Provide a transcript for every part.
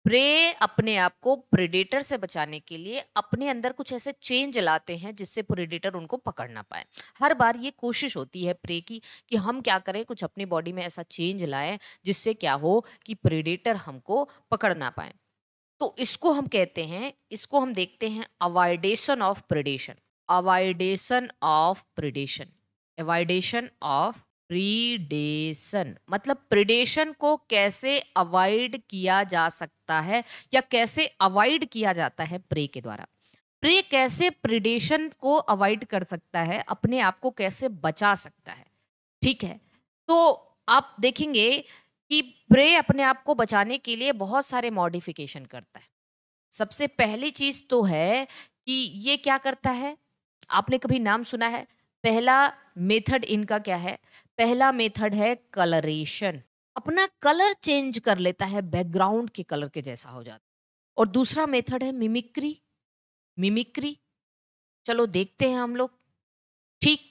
Pray अपने आप को प्रेडेटर से बचाने के लिए अपने अंदर कुछ ऐसे चेंज लाते हैं जिससे प्रेडेटर उनको पकड़ ना पाए। हर बार ये कोशिश होती है प्रे की कि हम क्या करें, कुछ अपनी बॉडी में ऐसा चेंज लाएं जिससे क्या हो कि प्रेडेटर हमको पकड़ ना पाए। तो इसको हम कहते हैं, इसको हम देखते हैं avoidation of predation. Avoidation of predation. Avoidation of predation मतलब प्रिडेशन को कैसे अवॉइड किया जा सकता है या कैसे अवॉइड किया जाता है प्रे के द्वारा। प्रे कैसे प्रिडेशन को अवॉइड कर सकता है, अपने आप को कैसे बचा सकता है। ठीक है, तो आप देखेंगे कि प्रे अपने आप को बचाने के लिए बहुत सारे मॉडिफिकेशन करता है। सबसे पहली चीज तो है कि ये क्या करता है, आपने कभी नाम सुना है? पहला मेथड इनका क्या है? पहला मेथड है कलरेशन। अपना कलर चेंज कर लेता है, बैकग्राउंड के कलर के जैसा हो जाता है। और दूसरा मेथड है मिमिक्री। मिमिक्री, चलो देखते हैं हम लोग। ठीक,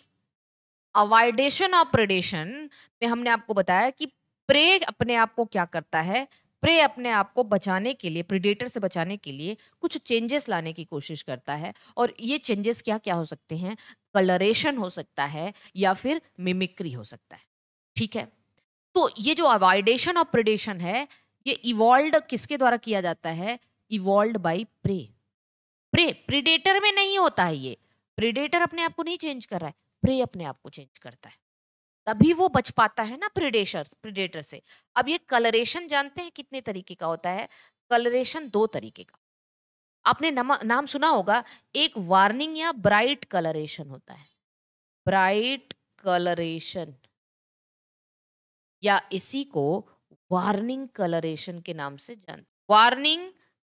अवॉइडेशन ऑफ प्रेडेशन में हमने आपको बताया कि प्रे अपने आप को क्या करता है, प्रे अपने आप को बचाने के लिए, प्रेडेटर से बचाने के लिए कुछ चेंजेस लाने की कोशिश करता है। और ये चेंजेस क्या क्या हो सकते हैं? कलरेशन हो सकता है या फिर मिमिक्री हो सकता है। ठीक है, तो ये जो अवॉइडेशन ऑफ प्रेडेशन है, ये इवॉल्व किसके द्वारा किया जाता है? Evolve by prey. Prey predator में नहीं होता है ये। प्रेडेटर अपने आप को नहीं चेंज कर रहा है, प्रे अपने आप को चेंज करता है, तभी वो बच पाता है ना प्रेडेटर से। अब ये कलरेशन जानते हैं कितने तरीके का होता है? कलरेशन दो तरीके का। आपने नाम सुना होगा, एक वार्निंग या ब्राइट कलरेशन होता है। ब्राइट कलरेशन या इसी को वार्निंग कलरेशन के नाम से जानते, वार्निंग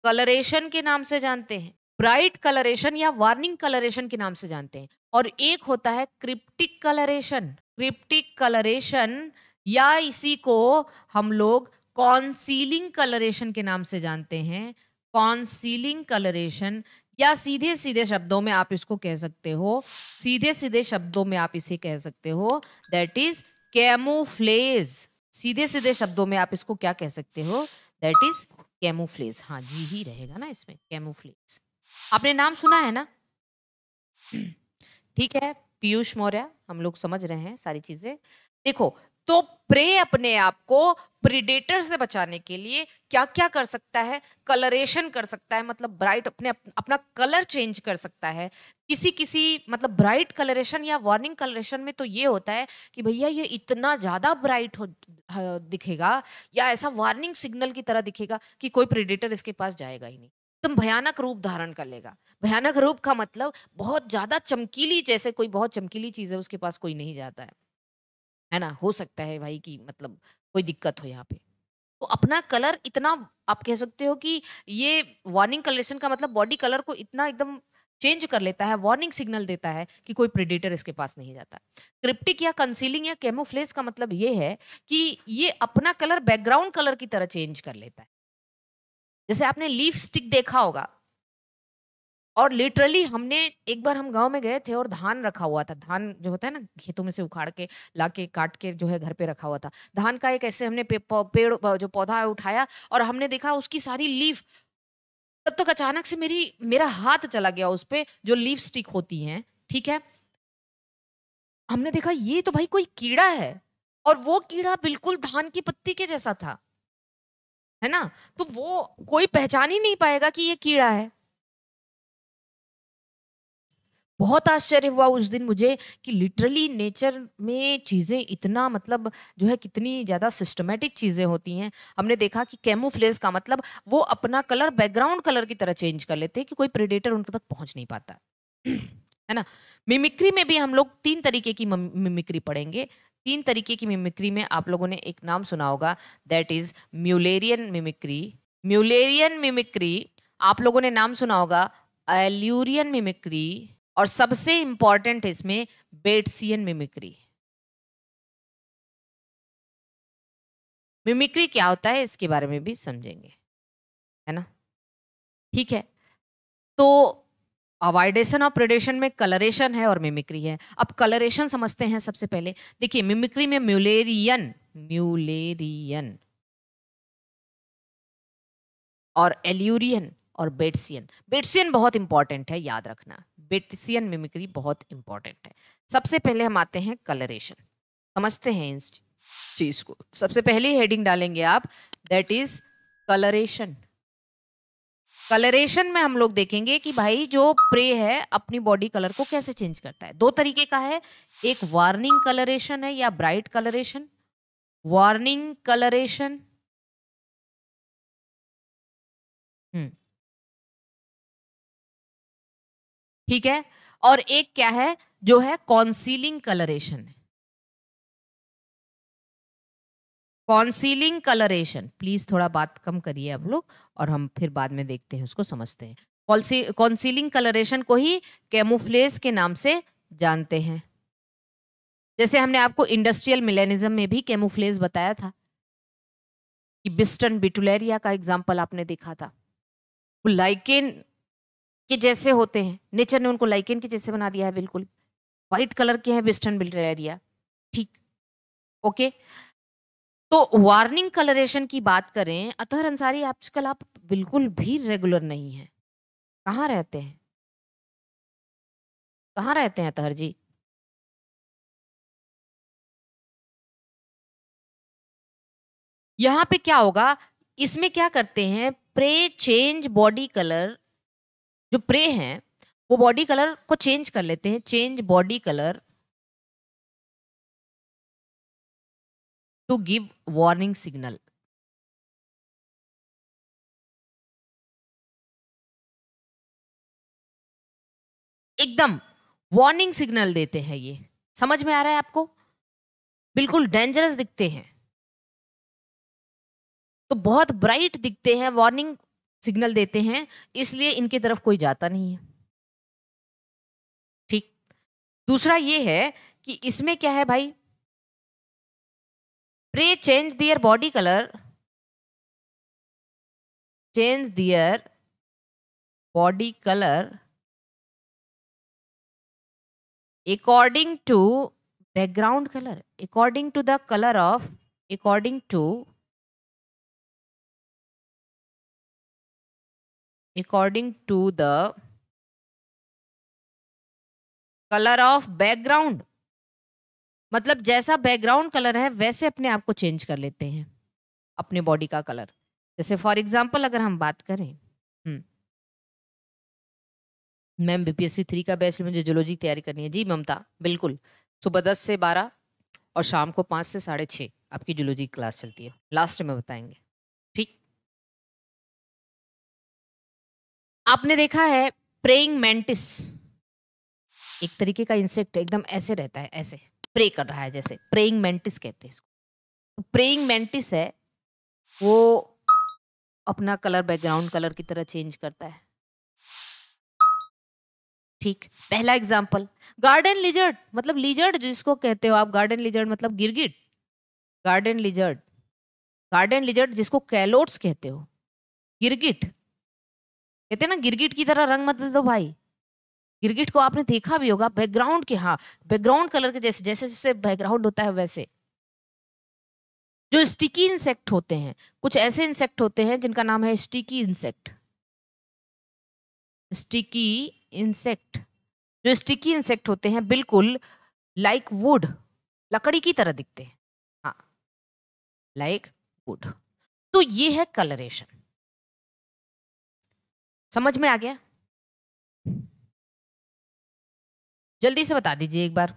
कलरेशन के नाम से जानते हैं, ब्राइट कलरेशन या वार्निंग कलरेशन के नाम से जानते हैं। और एक होता है क्रिप्टिक कलरेशन। क्रिप्टिक कलरेशन या इसी को हम लोग कॉन्सीलिंग कलरेशन के नाम से जानते हैं। कॉन्सीलिंग कलरेशन या सीधे सीधे शब्दों में आप इसको कह सकते हो, सीधे सीधे शब्दों में आप इसे कह सकते हो, दैट इज कैमोफ्लेज। सीधे सीधे शब्दों में आप इसको क्या कह सकते हो? That is camouflage. हाँ जी ही रहेगा ना इसमें, कैमोफ्लेज। आपने नाम सुना है ना? ठीक है पीयूष मौर्य, हम लोग समझ रहे हैं सारी चीजें। देखो, तो प्रे अपने आप को प्रीडेटर से बचाने के लिए क्या क्या कर सकता है? कलरेशन कर सकता है, मतलब ब्राइट अपना कलर चेंज कर सकता है। किसी किसी मतलब ब्राइट कलरेशन या वार्निंग कलरेशन में तो ये होता है कि भैया ये इतना ज्यादा ब्राइट हो दिखेगा या ऐसा वार्निंग सिग्नल की तरह दिखेगा कि कोई प्रेडेटर इसके पास जाएगा ही नहीं, एकदम भयानक रूप धारण कर लेगा। भयानक रूप का मतलब बहुत ज्यादा चमकीली, जैसे कोई बहुत चमकीली चीज है उसके पास कोई नहीं जाता है ना? हो सकता है भाई कि मतलब कोई दिक्कत हो यहाँ पे। तो अपना कलर इतना, आप कह सकते हो कि ये वार्निंग कलरेशन का मतलब बॉडी कलर को इतना एकदम चेंज कर लेता है, वार्निंग सिग्नल देता है कि कोई प्रेडेटर इसके पास नहीं जाता। क्रिप्टिक या कंसीलिंग या कैमोफ्लेज का मतलब ये है कि ये अपना कलर बैकग्राउंड कलर की तरह चेंज कर लेता है। जैसे आपने लीफ स्टिक देखा होगा, और लिटरली हमने एक बार हम गांव में गए थे और धान रखा हुआ था। धान जो होता है ना, खेतों में से उखाड़ के लाके काट के जो है घर पे रखा हुआ था। धान का एक ऐसे हमने पेड़ जो पौधा है उठाया और हमने देखा उसकी सारी लीफ। तब तक अचानक से मेरा हाथ चला गया उस पे जो लीफ स्टिक होती हैं। ठीक है, हमने देखा ये तो भाई कोई कीड़ा है, और वो कीड़ा बिल्कुल धान की पत्ती के जैसा था, है ना? तो वो कोई पहचान ही नहीं पाएगा कि ये कीड़ा है। बहुत आश्चर्य हुआ उस दिन मुझे कि लिटरली नेचर में चीजें इतना मतलब जो है कितनी ज्यादा सिस्टमेटिक चीजें होती हैं। हमने देखा कि कैमोफ्लेज का मतलब वो अपना कलर बैकग्राउंड कलर की तरह चेंज कर लेते हैं कि कोई प्रेडेटर उनके तक पहुंच नहीं पाता। है ना? मिमिक्री में भी हम लोग तीन तरीके की मिमिक्री पढ़ेंगे। तीन तरीके की मिमिक्री में आप लोगों ने एक नाम सुना होगा, that is Mullerian mimicry. Mullerian mimicry, आप लोगों ने नाम सुना होगा एल्यूरियन मिमिक्री, और सबसे इंपॉर्टेंट इसमें बेट्सियन मिमिक्री। मिमिक्री क्या होता है इसके बारे में भी समझेंगे, है ना? ठीक है, तो अवॉइडेशन और प्रेडेशन में कलरेशन है और मिमिक्री है। अब कलरेशन समझते हैं सबसे पहले। देखिए मिमिक्री में म्यूलेरियन म्यूलेरियन और एल्यूरियन और बेट्सियन। बेट्सियन बहुत इंपॉर्टेंट है, याद रखना, बेट्सियन मिमिक्री बहुत इंपॉर्टेंट है। सबसे पहले हम आते हैं कलरेशन, समझते हैं इस चीज को। सबसे पहले हेडिंग डालेंगे आप, दैट इज कलरेशन। कलरेशन में हम लोग देखेंगे कि भाई जो प्रे है अपनी बॉडी कलर को कैसे चेंज करता है। दो तरीके का है, एक वार्निंग कलरेशन है या ब्राइट कलरेशन। वार्निंग कलरेशन, ठीक है। और एक क्या है, जो है कॉन्सीलिंग कलरेशन। कॉन्सीलिंग कलरेशन, प्लीज थोड़ा बात कम करिए आप लोग, और हम फिर बाद में देखते हैं, उसको समझते हैं। कॉन्सीलिंग कलरेशन को ही कैमोफ्लेज के नाम से जानते हैं। जैसे हमने आपको इंडस्ट्रियल मिलेनिज्म में भी कैमोफ्लेज बताया था कि बिस्टन बिटुलेरिया का एग्जाम्पल आपने देखा था। वो लाइकेन के जैसे होते हैं, नेचर ने उनको लाइकेन के जैसे बना दिया है, बिल्कुल व्हाइट कलर के हैं बिस्टन बिटुलेरिया, ठीक, ओके। तो वार्निंग कलरेशन की बात करें, अतहर अंसारी आजकल आप बिल्कुल भी रेगुलर नहीं है। कहाँ रहते हैं, कहाँ रहते हैं अतहर जी? यहाँ पे क्या होगा, इसमें क्या करते हैं, प्रे चेंज बॉडी कलर। जो प्रे हैं वो बॉडी कलर को चेंज कर लेते हैं, change body colour to give warning signal. एकदम वार्निंग सिग्नल देते हैं ये, समझ में आ रहा है आपको? बिल्कुल डेंजरस दिखते हैं, तो बहुत ब्राइट दिखते हैं, वार्निंग सिग्नल देते हैं, इसलिए इनकी तरफ कोई जाता नहीं है, ठीक। दूसरा ये है कि इसमें क्या है भाई, prey change their body colour, change their body colour according to background color, according to the color of, according to the color of background। मतलब जैसा बैकग्राउंड कलर है वैसे अपने आप को चेंज कर लेते हैं, अपने बॉडी का कलर। जैसे फॉर एग्जांपल अगर हम बात करें, मैम बीपीएससी 3 का बैच, मुझे जूलॉजी तैयारी करनी है। जी ममता, बिल्कुल, सुबह 10 से 12 और शाम को 5 से 6:30 आपकी जूलॉजी क्लास चलती है, लास्ट में बताएंगे, ठीक। आपने देखा है प्रेइंग मैंटिस, एक तरीके का इंसेक्ट, एकदम ऐसे रहता है, ऐसे प्रे कर रहा है, जैसे प्रेइंग मैंटिस कहते हैं इसको। तो प्रेइंग मैंटिस है वो अपना कलर बैकग्राउंड कलर की तरह चेंज करता है, ठीक। पहला एग्जाम्पल, गार्डन लिजर्ड, मतलब लिजर्ड जिसको कहते हो आप, गार्डन लिजर्ड मतलब गिरगिट, गार्डन लिजर्ड, गार्डन लिजर्ड जिसको कैलोट्स कहते हो, गिरगिट कहते हैं ना, गिरगिट की तरह रंग मत बदल दो भाई। गिरगिट को आपने देखा भी होगा बैकग्राउंड के, हाँ बैकग्राउंड कलर के जैसे, जैसे जैसे बैकग्राउंड होता है वैसे। जो स्टिकी इंसेक्ट होते हैं, कुछ ऐसे इंसेक्ट होते हैं जिनका नाम है स्टिकी इंसेक्ट, स्टिकी इंसेक्ट। जो स्टिकी इंसेक्ट होते हैं बिल्कुल लाइक वुड, लकड़ी की तरह दिखते हैं, हाँ लाइक वुड। तो ये है कलरेशन, समझ में आ गया? जल्दी से बता दीजिए एक बार।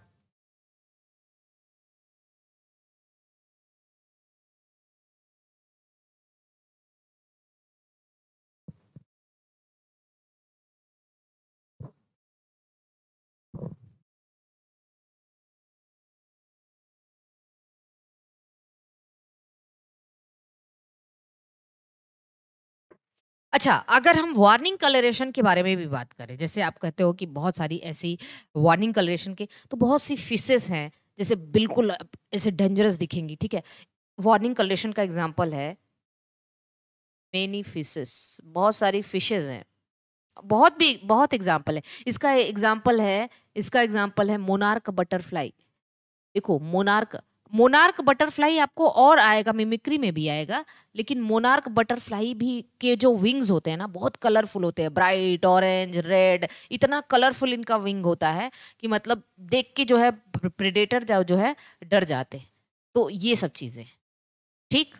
अच्छा, अगर हम वार्निंग कलरेशन के बारे में भी बात करें, जैसे आप कहते हो कि बहुत सारी ऐसी वार्निंग कलरेशन के, तो बहुत सी फिशेस हैं जैसे बिल्कुल ऐसे डेंजरस दिखेंगी, ठीक है। वार्निंग कलरेशन का एग्जांपल है मेनी फिशेस, बहुत सारी फिशेस हैं, बहुत एग्जांपल है। इसका एग्जांपल है मोनार्क बटरफ्लाई। देखो मोनार्क मोनार्क बटरफ्लाई आपको और आएगा, मिमिक्री में भी आएगा, लेकिन मोनार्क बटरफ्लाई भी के जो विंग्स होते हैं ना बहुत कलरफुल होते हैं, ब्राइट ऑरेंज रेड, इतना कलरफुल इनका विंग होता है कि मतलब देख के जो है प्रेडेटर जो है डर जाते हैं। तो ये सब चीजें ठीक।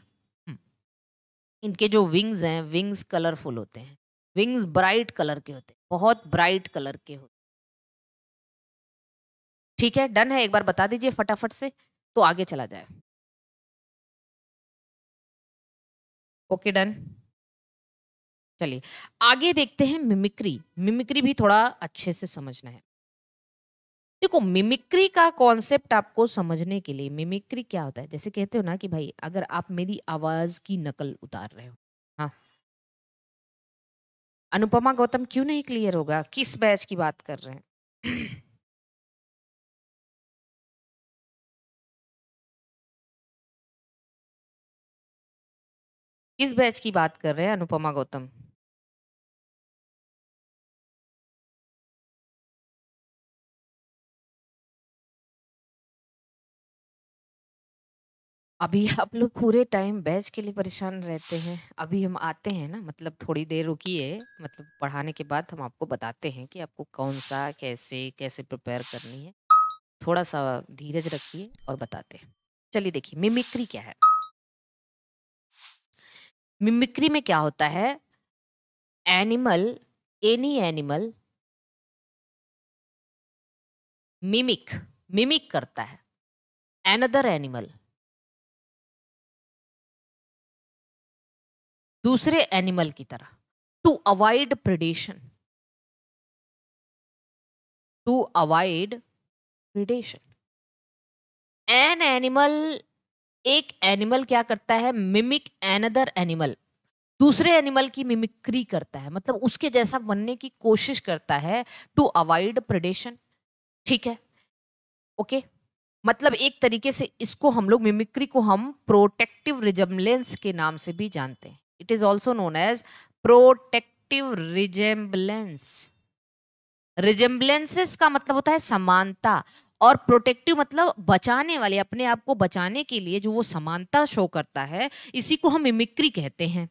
इनके जो विंग्स हैं, विंग्स कलरफुल होते हैं, विंग्स ब्राइट कलर के होते हैं, बहुत ब्राइट कलर के होते हैं। ठीक है, डन है, एक बार बता दीजिए फटाफट से तो आगे चला जाए। Okay done. चलिए आगे देखते हैं मिमिक्री। मिमिक्री भी थोड़ा अच्छे से समझना है। देखो मिमिक्री का कॉन्सेप्ट आपको समझने के लिए, मिमिक्री क्या होता है, जैसे कहते हो ना कि भाई अगर आप मेरी आवाज की नकल उतार रहे हो, हाँ, अनुपमा गौतम क्यों नहीं क्लियर होगा, किस बैच की बात कर रहे हैं? किस बैच की बात कर रहे हैं अनुपमा गौतम? अभी आप लोग पूरे टाइम बैच के लिए परेशान रहते हैं, अभी हम आते हैं ना, मतलब थोड़ी देर रुकिए, मतलब पढ़ाने के बाद हम आपको बताते हैं कि आपको कौन सा कैसे कैसे प्रिपेयर करनी है। थोड़ा सा धीरज रखिए और बताते हैं। चलिए देखिए मिमिक्री क्या है। मिमिक्री में क्या होता है, animal, any animal mimic, mimic करता है एनदर एनिमल, दूसरे एनिमल की तरह, to avoid predation, to avoid predation. An animal, एक एनिमल क्या करता है, मिमिक एनदर एनिमल, दूसरे एनिमल की मिमिक्री करता है, मतलब उसके जैसा बनने की कोशिश करता है, टू अवॉइड प्रेडेशन। ठीक है, ओके। मतलब एक तरीके से इसको हम लोग मिमिक्री को हम प्रोटेक्टिव रिजेम्बलेंस के नाम से भी जानते हैं। It is also known as protective resemblance. Resemblances का मतलब होता है समानता, और प्रोटेक्टिव मतलब बचाने वाले, अपने आप को बचाने के लिए जो वो समानता शो करता है, इसी को हम मिमिक्री कहते हैं।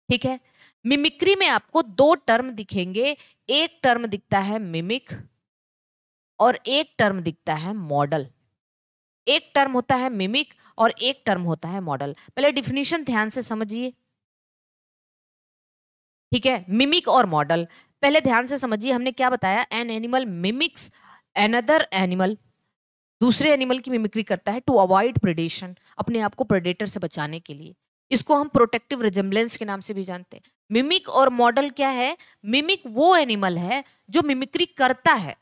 ठीक है, मिमिक्री में आपको दो टर्म दिखेंगे, एक टर्म दिखता है मिमिक और एक टर्म दिखता है मॉडल। एक टर्म होता है मिमिक और एक टर्म होता है मॉडल। पहले डिफिनीशन ध्यान से समझिए। ठीक है, मिमिक और मॉडल पहले ध्यान से समझिए। हमने क्या बताया, an animal mimics another animal, दूसरे एनिमल की मिमिक्री करता है टू अवॉइड प्रेडेशन, अपने आप को प्रेडेटर से बचाने के लिए। इसको हम प्रोटेक्टिव रिजेम्बलेंस के नाम से भी जानते हैं। मिमिक और मॉडल क्या है, मिमिक वो एनिमल है जो मिमिक्री करता है।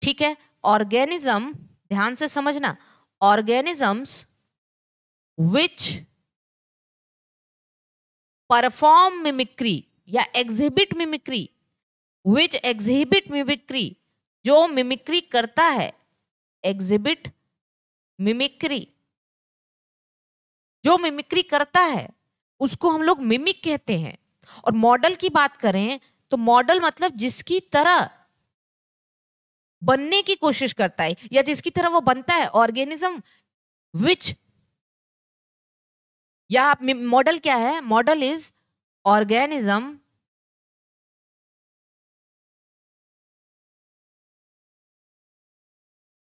ठीक है, ऑर्गेनिज्म, ध्यान से समझना, ऑर्गेनिजम्स विच परफॉर्म मिमिक्री या एग्जिबिट मिमिक्री, विच एग्जिबिट मिमिक्री, जो मिमिक्री करता है, एग्जिबिट मिमिक्री, जो मिमिक्री करता है उसको हम लोग मिमिक कहते हैं। और मॉडल की बात करें तो मॉडल मतलब जिसकी तरह बनने की कोशिश करता है या जिसकी तरह वो बनता है, ऑर्गेनिज्म विच, या आप मॉडल क्या है, model is organism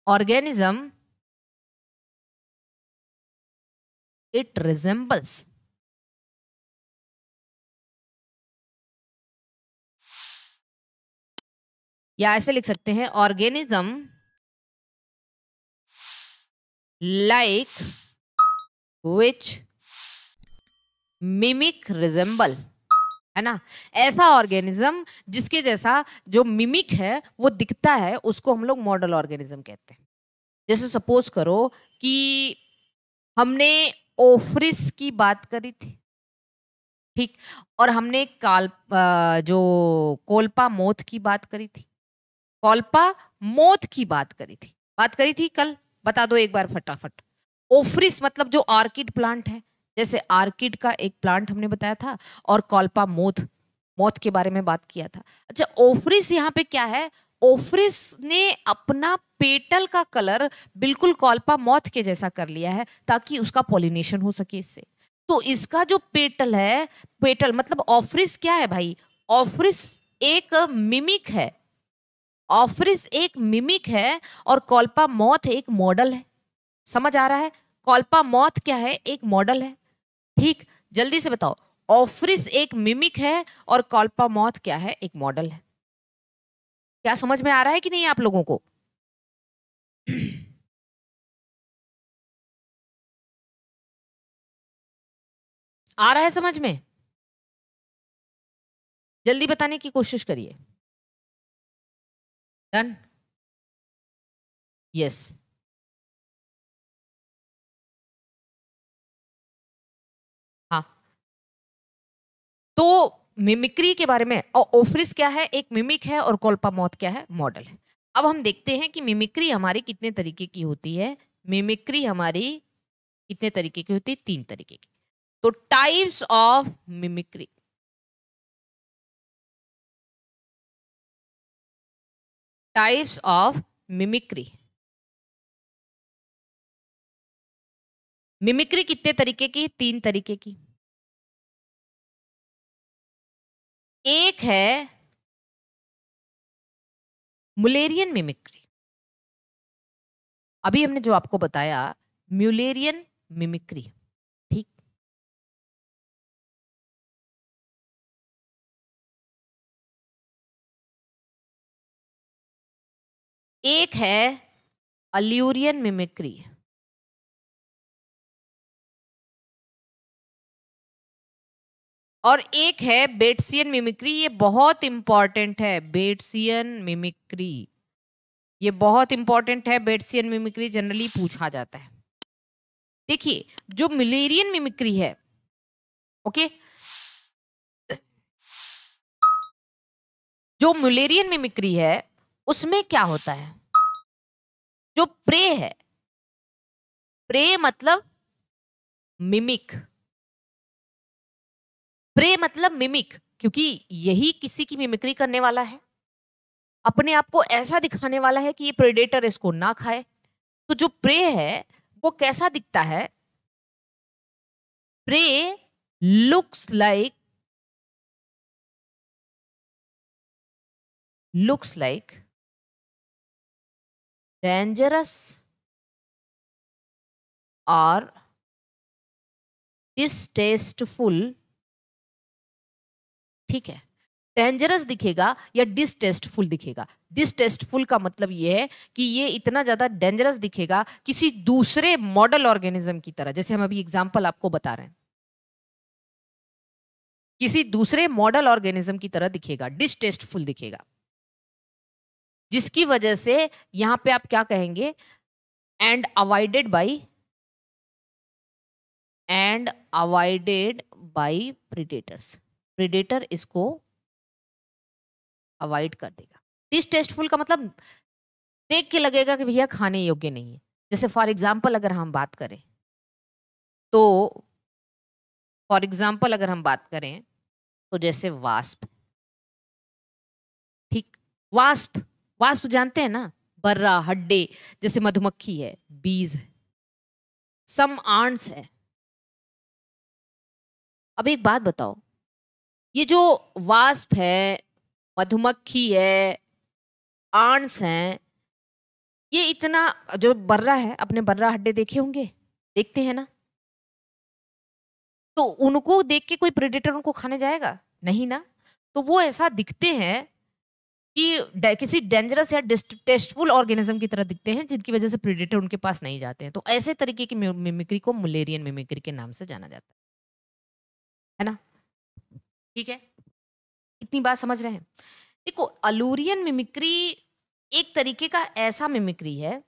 organism it resembles, या ऐसे लिख सकते हैं organism like which mimic resemble, है ना, ऐसा ऑर्गेनिज्म जिसके जैसा जो मिमिक है वो दिखता है, उसको हम लोग मॉडल ऑर्गेनिज्म कहते हैं। जैसे सपोज करो कि हमने ओफ्रिस की बात करी थी, ठीक, और हमने जो कोल्पा मोथ की बात करी थी, कोल्पा मोथ की बात करी थी कल, बता दो एक बार फटाफट। ओफ्रिस मतलब जो आर्किड प्लांट है, जैसे आर्किड का एक प्लांट हमने बताया था, और कोल्पा मोथ, मोथ के बारे में बात किया था। अच्छा, ओफ्रिस यहाँ पे क्या है, ओफ्रिस ने अपना पेटल का कलर बिल्कुल कॉल्पा मॉथ के जैसा कर लिया है ताकि उसका पॉलिनेशन हो सके इससे। तो इसका जो पेटल है, पेटल मतलब ऑफ्रिस क्या है भाई? ऑफ्रिस एक मिमिक है। ऑफ्रिस एक मिमिक है और कॉल्पा मॉथ एक मॉडल है। समझ आ रहा है? कॉल्पा मॉथ क्या है? एक मॉडल है। ठीक, जल्दी से बताओ। ऑफ्रिस एक मिमिक है और कॉल्पा मॉथ क्या है? एक मॉडल है। क्या समझ में आ रहा है कि नहीं आप लोगों को? आ रहा है समझ में? जल्दी बताने की कोशिश करिए। डन? यस। हाँ, तो मिमिक्री के बारे में, और ओफ्रिस क्या है? एक मिमिक है और कोल्पामॉथ क्या है? मॉडल है। अब हम देखते हैं कि मिमिक्री हमारी कितने तरीके की होती है। मिमिक्री हमारी कितने तरीके की होती है? 3 तरीके की। तो types of mimicry. Types of mimicry. Mimicry कितने तरीके की? 3 तरीके की। एक है मुलेरियन मिमिक्री। अभी हमने जो आपको बताया, म्यूलेरियन मिमिक्री। ठीक। एक है अल्यूरियन मिमिक्री। और एक है बेट्सियन मिमिक्री। ये बहुत इंपॉर्टेंट है, बेट्सियन मिमिक्री। ये बहुत इंपॉर्टेंट है, बेट्सियन मिमिक्री जनरली पूछा जाता है। देखिए, जो मिलेरियन मिमिक्री है, ओके, जो मुलेरियन मिमिक्री है उसमें क्या होता है? जो प्रे है, प्रे मतलब मिमिक, प्रे मतलब मिमिक, क्योंकि यही किसी की मिमिक्री करने वाला है, अपने आप को ऐसा दिखाने वाला है कि ये प्रेडेटर इसको ना खाए। तो जो प्रे है वो कैसा दिखता है? Prey looks like, looks like dangerous or distasteful। ठीक है, डेंजरस दिखेगा या डिसटेस्टफुल दिखेगा। डिसटेस्टफुल का मतलब ये है कि ये इतना ज्यादा डेंजरस दिखेगा किसी दूसरे मॉडल ऑर्गेनिज्म की तरह, जैसे हम अभी एग्जांपल आपको बता रहे हैं, किसी दूसरे मॉडल ऑर्गेनिज्म की तरह दिखेगा, डिसटेस्टफुल दिखेगा, जिसकी वजह से यहां पे आप क्या कहेंगे? And avoided by, and avoided by predators. Predator इसको अवॉइड कर देगा। डिसटेस्टफुल का मतलब देख के लगेगा कि भैया खाने योग्य नहीं है। जैसे फॉर एग्जाम्पल अगर हम बात करें तो, फॉर एग्जाम्पल अगर हम बात करें तो जैसे वास्प। ठीक, वास्प, वास्प जानते हैं ना? बर्रा, हड्डे, जैसे मधुमक्खी है, बीज है, सम आंट्स है। अब एक बात बताओ, ये जो वास्प है, मधुमक्खी है, आंट्स हैं, ये इतना, जो बर्रा है, अपने बर्रा हड्डे देखे होंगे, देखते हैं ना? तो उनको देख के कोई प्रेडेटर उनको खाने जाएगा? नहीं ना। तो वो ऐसा दिखते हैं कि किसी डेंजरस या डिस्टेस्टफुल ऑर्गेनिज्म की तरह दिखते हैं, जिनकी वजह से प्रेडेटर उनके पास नहीं जाते हैं। तो ऐसे तरीके की मिमिक्री को मुलेरियन मिमिक्री के नाम से जाना जाता है ना? ठीक है, इतनी बात समझ रहे हैं? देखो, अलूरियन मिमिक्री एक तरीके का ऐसा मिमिक्री है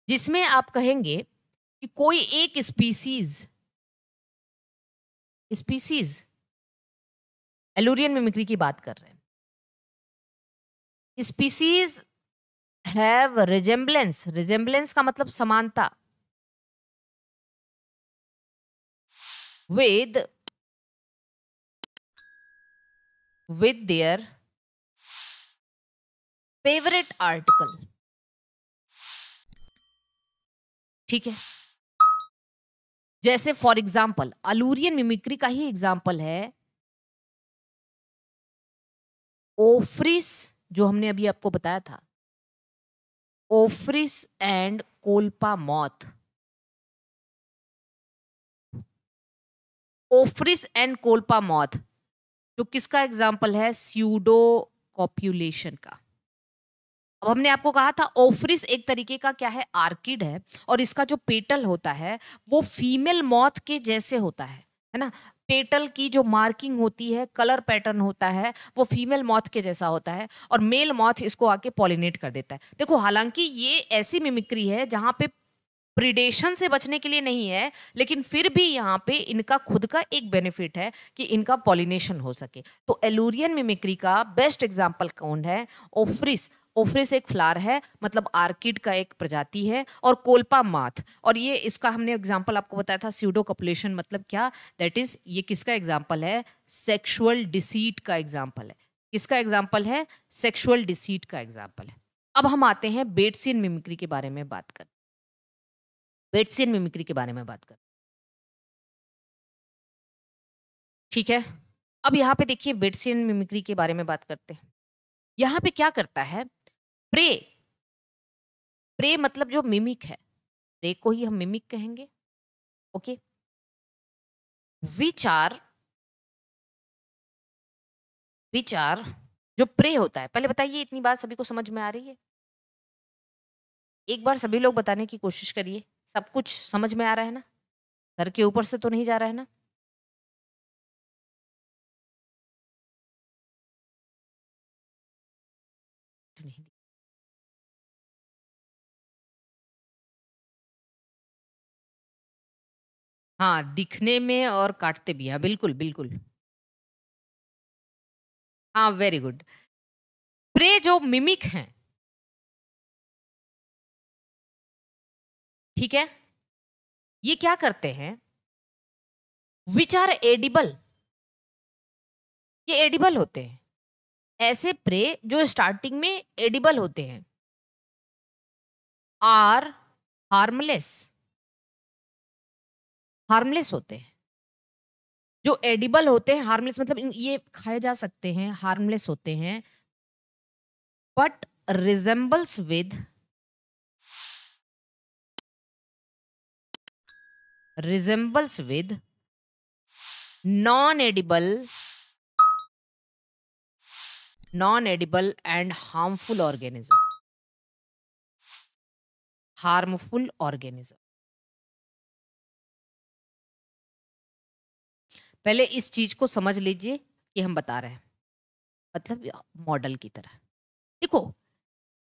जिसमें आप कहेंगे कि कोई एक स्पीसीज, स्पीसीज एलुरियन मिमिक्री की बात कर रहे हैं, स्पीसीज हैव रिजेम्बलेंस, रिजेम्बलेंस का मतलब समानता, with with their favourite article, ठीक है। जैसे फॉर एग्जाम्पल अलूरियन मिमिक्री का ही एग्जाम्पल है ओफ्रिस, जो हमने अभी आपको बताया था, ओफ्रिस एंड कोल्पा मॉथ। ओफ्रिस एंड कोल्पा मॉथ जो किसका एग्जाम्पल है, स्यूडो कॉप्यूलेशन का। अब हमने आपको कहा था ओफ्रिस एक तरीके का क्या है, आर्किड है, और इसका जो पेटल होता है वो फीमेल मॉथ के जैसे होता है ना। पेटल की जो मार्किंग होती है, कलर पैटर्न होता है, वो फीमेल मॉथ के जैसा होता है, और मेल मॉथ इसको आके पॉलिनेट कर देता है। देखो हालांकि ये ऐसी मिमिक्री है जहां पे प्रिडेशन से बचने के लिए नहीं है, लेकिन फिर भी यहाँ पे इनका खुद का एक बेनिफिट है कि इनका पॉलिनेशन हो सके। तो एलूरियन मिमिक्री का बेस्ट एग्जांपल कौन है, ओफ्रिस। ओफ्रिस एक फ्लावर है, मतलब आर्किड का एक प्रजाति है, और कोल्पा माथ, और ये इसका हमने एग्जांपल आपको बताया था स्यूडो कॉपुलेशन मतलब क्या, दैट इज ये किसका एग्जांपल है, सेक्सुअल डिसीट का एग्जांपल है। किसका एग्जांपल है, सेक्सुअल डिसीट का एग्जांपल है। अब हम आते हैं बेट्सियन मिमिक्री के बारे में बात कर, बेट्सियन मिमिक्री के बारे में बात कर, ठीक है। अब यहाँ पे देखिए बेट्सियन मिमिक्री के बारे में बात करते हैं। यहाँ पे क्या करता है, प्रे, प्रे मतलब जो मिमिक है, प्रे को ही हम मिमिक कहेंगे, ओके। विचार, विचार जो प्रे होता है, पहले बताइए इतनी बात सभी को समझ में आ रही है? एक बार सभी लोग बताने की कोशिश करिए, सब कुछ समझ में आ रहा है ना, सर के ऊपर से तो नहीं जा रहा है ना? नहीं। हाँ, दिखने में और काटते भी, हाँ बिल्कुल बिल्कुल। हाँ वेरी गुड। प्रे जो मिमिक हैं, ठीक है, ये क्या करते हैं, विच आर एडिबल, ये एडिबल होते हैं। ऐसे प्रे जो स्टार्टिंग में एडिबल होते हैं आर हार्मलेस, हार्मलेस होते हैं। जो एडिबल होते हैं, हार्मलेस मतलब ये खाए जा सकते हैं, हार्मलेस होते हैं, but resembles with, resembles with non edible, non edible and harmful organism, harmful organism. पहले इस चीज को समझ लीजिए कि हम बता रहे हैं, मतलब मॉडल की तरह। देखो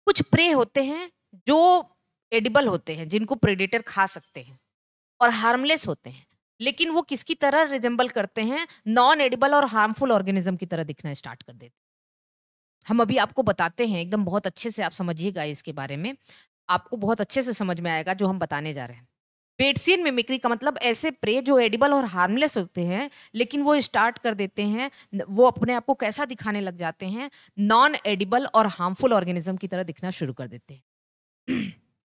कुछ प्रे होते हैं जो एडिबल होते हैं, जिनको प्रेडेटर खा सकते हैं, और हार्मलेस होते हैं, लेकिन वो किसकी तरह रिजेंबल करते हैं, नॉन एडिबल और हार्मफुल ऑर्गेनिज्म की तरह दिखना स्टार्ट कर देते हैं। हम अभी आपको बताते हैं, एकदम बहुत अच्छे से आप समझिएगा इसके बारे में, आपको बहुत अच्छे से समझ में आएगा जो हम बताने जा रहे हैं। पेट्सियन मिमिक्री का मतलब ऐसे प्रे जो एडिबल और हार्मलेस होते हैं, लेकिन वो स्टार्ट कर देते हैं, वो अपने आप को कैसा दिखाने लग जाते हैं, नॉन एडिबल और हार्मफुल ऑर्गेनिज्म की तरह दिखना शुरू कर देते हैं।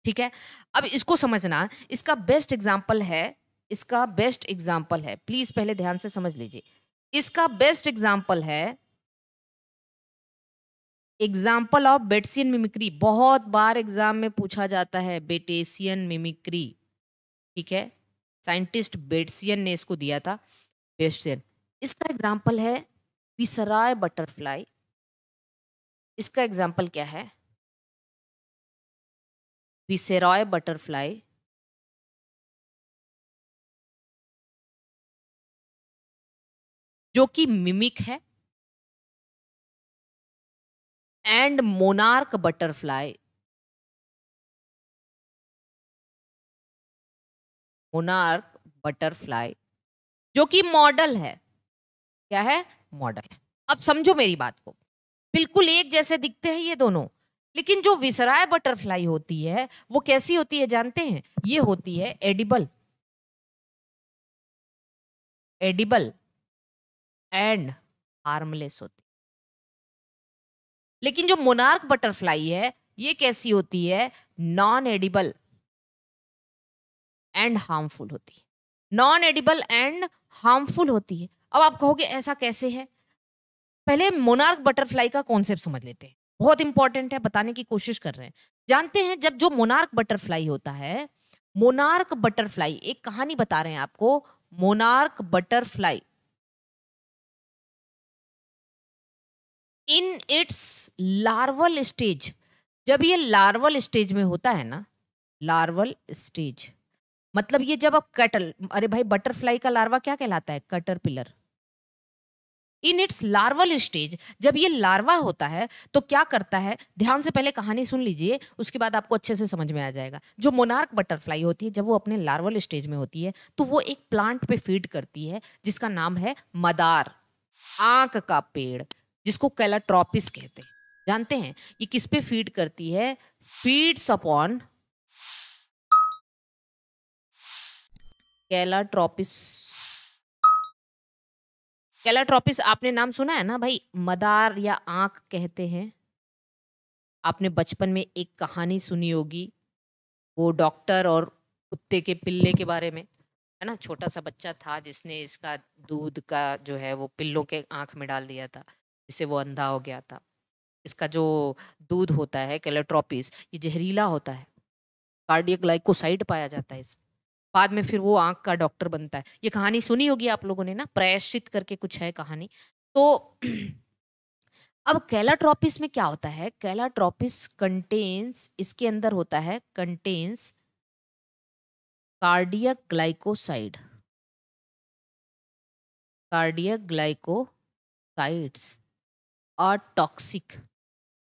ठीक है। अब इसको समझना, इसका बेस्ट एग्जाम्पल है, इसका बेस्ट एग्जाम्पल है, प्लीज पहले ध्यान से समझ लीजिए, इसका बेस्ट एग्जाम्पल है एग्जाम्पल ऑफ बेट्सियन मिमिक्री। बहुत बार एग्जाम में पूछा जाता है बेटेसियन मिमिक्री, ठीक है, साइंटिस्ट बेट्सियन ने इसको दिया था, बेट्सियन। इसका एग्जाम्पल है विसराय बटरफ्लाई। इसका एग्जाम्पल क्या है, विसेरॉय बटरफ्लाई, जो कि मिमिक है, and monarch butterfly, monarch butterfly जो कि मॉडल है। क्या है, मॉडल है। अब समझो मेरी बात को, बिल्कुल एक जैसे दिखते हैं ये दोनों, लेकिन जो विसराय बटरफ्लाई होती है वो कैसी होती है जानते हैं, ये होती है एडिबल, एडिबल एंड हार्मलेस होती लेकिन जो मोनार्क बटरफ्लाई है ये कैसी होती है, नॉन एडिबल एंड हार्मफुल होती है, नॉन एडिबल एंड हार्मफुल होती है। अब आप कहोगे ऐसा कैसे है, पहले मोनार्क बटरफ्लाई का कॉन्सेप्ट समझ लेते हैं, बहुत इंपॉर्टेंट है, बताने की कोशिश कर रहे हैं। जानते हैं जब जो मोनार्क बटरफ्लाई होता है, मोनार्क बटरफ्लाई, एक कहानी बता रहे हैं आपको, monarch butterfly in its larval stage, जब ये लार्वल स्टेज में होता है ना, लार्वल स्टेज मतलब ये जब आप कैटल, अरे भाई बटरफ्लाई का लार्वा क्या कहलाता है, कैटरपिलर। इन इट्स लार्वल स्टेज, जब ये लार्वा होता है तो क्या करता है, ध्यान से पहले कहानी सुन लीजिए, उसके बाद आपको अच्छे से समझ में आ जाएगा। जो मोनार्क बटरफ्लाई होती है जब वो अपने लार्वल स्टेज में होती है तो वो एक प्लांट पे फीड करती है जिसका नाम है मदार, आंख का पेड़, जिसको कैलाट्रोपिस कहते हैं। जानते हैं ये किस पे फीड करती है, फीड्स अपॉन कैलाट्रोपिस। कैलाट्रोपिस आपने नाम सुना है ना भाई, मदार या आंख कहते हैं। आपने बचपन में एक कहानी सुनी होगी, वो डॉक्टर और कुत्ते के पिल्ले के बारे में, है ना, छोटा सा बच्चा था जिसने इसका दूध का जो है वो पिल्लों के आंख में डाल दिया था, जिससे वो अंधा हो गया था। इसका जो दूध होता है कैलाट्रोपिस, ये जहरीला होता है, कार्डियक ग्लाइकोसाइड पाया जाता है इसमें, बाद में फिर वो आंख का डॉक्टर बनता है। ये कहानी सुनी होगी आप लोगों ने ना, प्रायश्चित करके कुछ है कहानी। तो अब कैलाट्रोपिस में क्या होता है, कैलाट्रोपिस कंटेन्स, इसके अंदर होता है contains cardiac glycoside, cardiac glycosides और टॉक्सिक,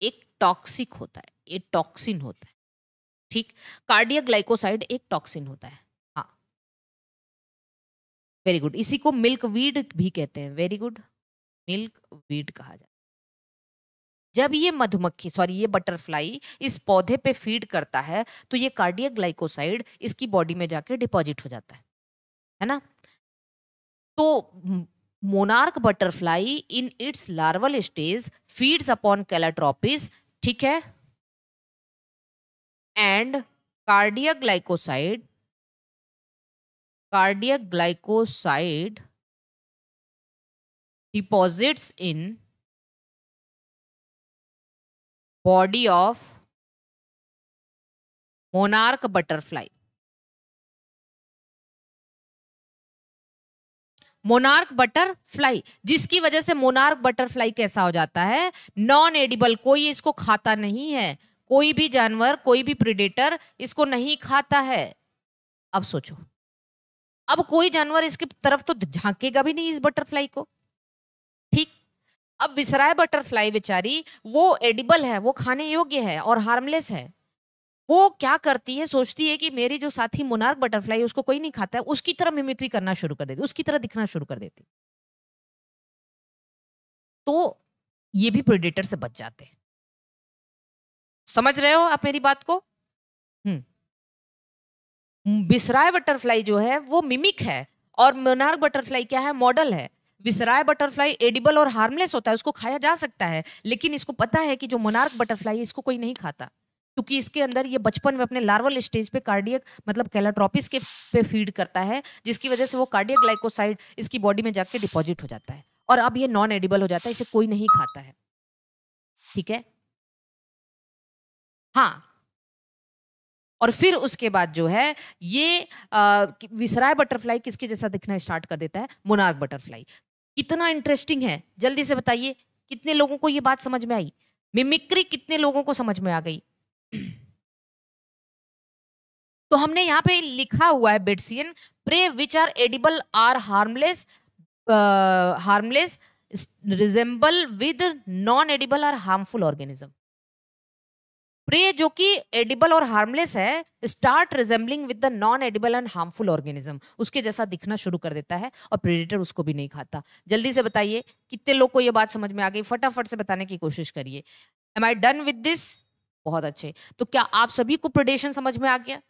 एक टॉक्सिक होता है, एक टॉक्सिन होता है, ठीक। कार्डियक ग्लाइकोसाइड एक टॉक्सिन होता है, हाँ, वेरी गुड। इसी को मिल्क वीड भी कहते हैं, वेरी गुड, मिल्क वीड कहा जाता है। जब ये मधुमक्खी, सॉरी ये बटरफ्लाई इस पौधे पे फीड करता है तो ये कार्डियक ग्लाइकोसाइड इसकी बॉडी में जाके डिपॉजिट हो जाता है ना। तो monarch butterfly in its larval stage feeds upon calotropis, ठीक है, and cardiac glycoside deposits in body of monarch butterfly. Monarch butterfly, जिसकी वजह से मोनार्क बटरफ्लाई कैसा हो जाता है, नॉन एडिबल, कोई इसको खाता नहीं है, कोई भी जानवर, कोई भी प्रेडेटर इसको नहीं खाता है। अब सोचो, अब कोई जानवर इसकी तरफ तो झांकेगा भी नहीं इस बटरफ्लाई को, ठीक। अब विसराय बटरफ्लाई बेचारी, वो एडिबल है, वो खाने योग्य है और हार्मलेस है, वो क्या करती है, सोचती है कि मेरी जो साथी मोनार्क बटरफ्लाई उसको कोई नहीं खाता है, उसकी तरह मिमिक्री करना शुरू कर देती, उसकी तरह दिखना शुरू कर देती, तो ये भी प्रेडेटर से बच जाते हैं। समझ रहे हो आप मेरी बात को? विसराय बटरफ्लाई जो है वो मिमिक है और मोनार्क बटरफ्लाई क्या है, मॉडल है। विसराय बटरफ्लाई एडिबल और हार्मलेस होता है, उसको खाया जा सकता है, लेकिन इसको पता है कि जो मोनार्क बटरफ्लाई है इसको कोई नहीं खाता, क्योंकि इसके अंदर ये बचपन में अपने लार्वल स्टेज पे कार्डियक मतलब कैलाट्रोपिस के पे फीड करता है, जिसकी वजह से वो कार्डियक ग्लाइकोसाइड इसकी बॉडी में जाके डिपॉजिट हो जाता है और अब ये नॉन एडिबल हो जाता है, इसे कोई नहीं खाता है, ठीक है। हाँ, और फिर उसके बाद जो है ये विसराय बटरफ्लाई किसके जैसा दिखना स्टार्ट कर देता है, मोनार्क बटरफ्लाई। कितना इंटरेस्टिंग है, जल्दी से बताइए कितने लोगों को ये बात समझ में आई, मिमिक्री कितने लोगों को समझ में आ गई। तो हमने यहाँ पे लिखा हुआ है Batesian, prey which are edible or harmless, harmless resemble with non edible or harmful organism. Prey जो कि एडिबल और हार्मलेस है start resembling with the non edible and harmful organism, उसके जैसा दिखना शुरू कर देता है और प्रेडेटर उसको भी नहीं खाता। जल्दी से बताइए कितने लोग को ये बात समझ में आ गई, फटाफट से बताने की कोशिश करिए। Am I done with this? बहुत अच्छे। तो क्या आप सभी को प्रेडेशन समझ में आ गया?